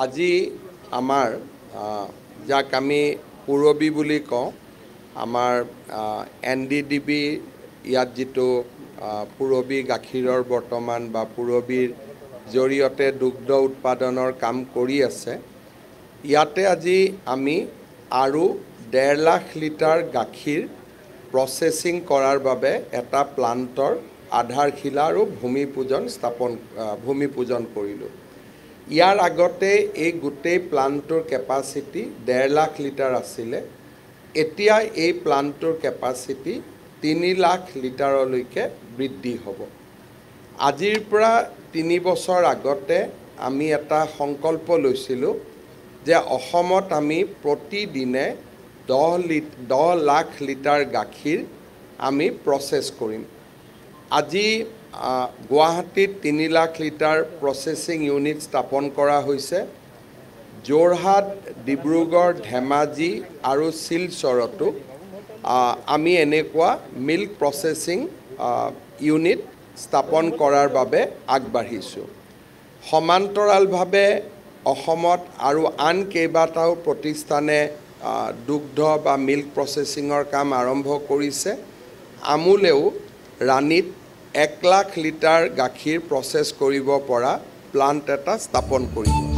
আজি আমাৰ যাক আমি পুৰবী বুলি কওঁ আমাৰ NDDB ইয়াত যিটো পুৰবী গাখীৰৰ বৰ্তমান বা পুৰবীৰ জৰিয়তে দুগ্ধ উৎপাদনৰ কাম কৰি আছে ইয়াতে আজি আমি আৰু 1.5 লাখ লিটাৰ গাখীৰ প্ৰসেসিং কৰাৰ বাবে এটা প্লান্টৰ আধাৰশিলা আৰু ভূমি পূজন কৰিলোঁ। ইয়াৰ আগতে এই গোটেই প্লান্টৰ কেপাসিটি 1.5 লাখ লিটাৰ আছিলে। এতিয়া এই প্লান্টৰ কেপাসিটি 3 লাখ লিটাৰলৈকে বৃদ্ধি হ'ব। আজিৰ পৰা 3 বছৰ আগতে আমি এটা সংকল্প লৈছিলোঁ যে অসমত আমি প্ৰতিদিনে 10 লাখ লিটাৰ গাখীৰ আমি প্ৰসেস কৰিম। আজি গুৱাহাটীত 3 লাখ লিটাৰ প্ৰসেসিং ইউনিট স্থাপন কৰা হৈছে। যোৰহাট, ডিব্ৰুগড়, ধেমাজি আৰু শিলচৰতো আমি এনেকুৱা মিল্ক প্ৰসেসিং ইউনিট স্থাপন কৰাৰ বাবে আগবাঢ়িছোঁ। সমান্তৰালভাৱে অসমত আৰু আন কেইবাটাও প্ৰতিষ্ঠানে দুগ্ধ বা মিল্ক প্ৰসেসিঙৰ কাম আৰম্ভ কৰিছে। আমুলেও ৰাণীত 1 লাখ লিটাৰ গাখীৰ প্ৰসেস কৰিব পৰা প্লান্ট এটা স্থাপন কৰিব।